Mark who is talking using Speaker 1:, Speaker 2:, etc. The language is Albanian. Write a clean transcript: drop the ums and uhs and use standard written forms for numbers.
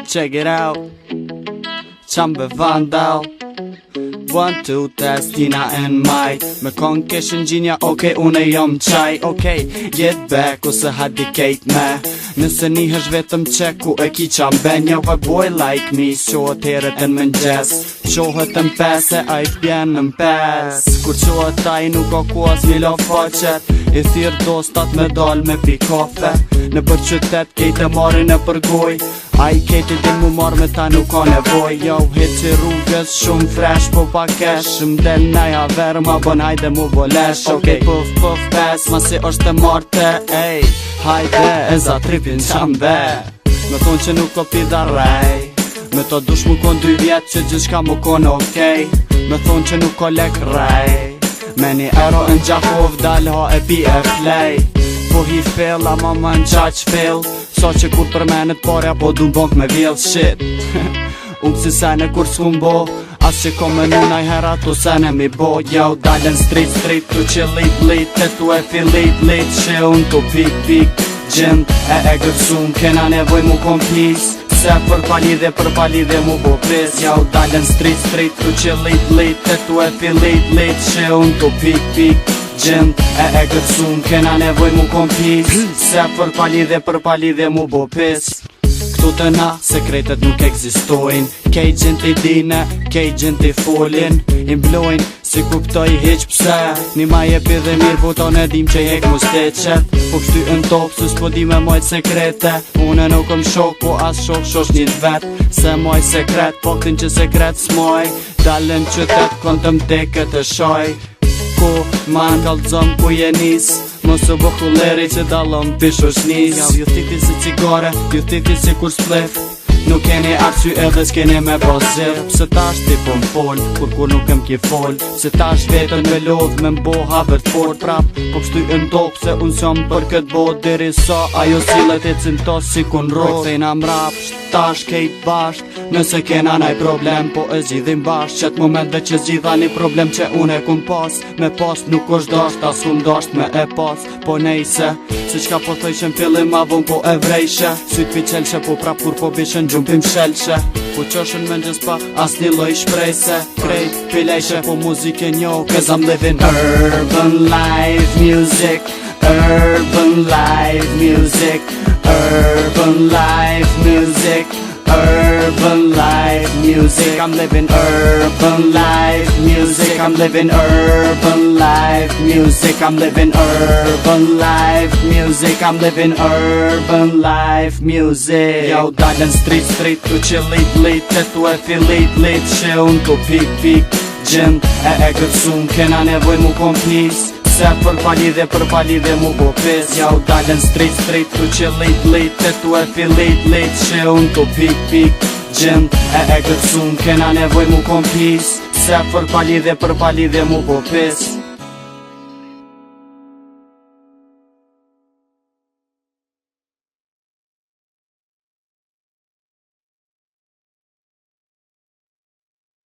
Speaker 1: Check it out. Chambe Vandal 1, 2, test, Tina and Mike. Me kon keshin gjinja, okej, une jom qaj. Okej, get back, ose hadikejt me. Nëse njëhesh vetëm qe ku e ki qamben. Yo, a boy like me, qohet heret në mëngjes. Qohet në pese, a i t'bjen në pes. Kur qohet taj nuk o ku as milo faqet. I thirë dostat me dal me pi kafe. Në për qytet kejt e marin e përgoj. A i kejt e din mu marrë me ta nuk ka nevoj. Yo, hit që rrugës shumë fresh po pa kesh. M'del naja verë ma bon hajde mu bolesh. Okej, puf puf pes, ma si është e marte. Ej, hajde e za tripin qambe. Me thonë që nuk o pida rej. Me to dush mu kon 2 vjet që gjithshka mu kon okej. Me thonë që nuk o lek rej. Me një euro në Gjakov dal ha e pi e flej. Po hi fill, a mama në qaq fill. So që kur përmenet parja po du bank me vjell shit. Unë si sene kur s'kum bo. As që kom me nunaj hera tu sene mi bo. Yo, dalen street tu që lit te tu e filit që unë tu pik Gjend e gërsun kena nevoj mu komplis. Se për palidhe mu bo pis. Yo, dalen street tu që lit te tu e filit që unë tu pik Gjend e gërsun kena nevoj mu komplis. Se për palidhe mu bo pis. Këtu të na, sekretet nuk eksistojnë. Kej gjend t'i dine, kej gjend t'i folin. I mblojnë, si kuptoj hiq pse. Një ma jepi dhe mirë, po ton e dim që jek mu steqet. Po kështy në top, sus po di me mojt sekrete. Une nukëm shok, po as shok shosh një vet. Se moj sekret, po këtin që sekret s'moj. Dalën qytet, kon të mdeket e shoj. Ko ma në kalzom ku je nis. Mos u bo kulleri që dalon pish është nis. Ju thiti si cigare, ju thiti si kur splif. Nuk keni arsy edhe s'keni me bazir. Pse tash ti po m'fol, kur nuk em ki fol. Pse tash vetën me lodh me m'bo haver t'fort prap. Po kështu në top se unë s'jam për këtë bot. Deri sa ajo sillet e cintos si kun rot. Thejna mrap, tash kejt basht. Nëse kena naj problem, po e zgjidhim basht. Qet moment dhe që zgjidha një problem që unë e kum pas. Me pas nuk është dasht, as unë dasht me e pas. Po nejse, si qka po thojshem fillim ma von po e vrejshe. Syt pi qelshe po prap kur po bishen gjumpim shelshe. Po qoshën me njës pa as një loj shprejse. Krejt pilejshe po muzike njo, cause I'm living urban life music. Urban life music. Urban life music. Urban life music. I'm living urban life music. I'm living urban life music. I'm living urban life music. I'm living urban life music. Yo, dalen street tu që lit te tu e filit që unë tu pik Gjend e gërsun kena nevoj mu komplis. Se për palidhe mu bo pis. Yo, dalen street tu që lit te tu e filit që unë tu pik Gjend e gërsun kena nevoj mu komplis. Se për palidhe mu bo pis.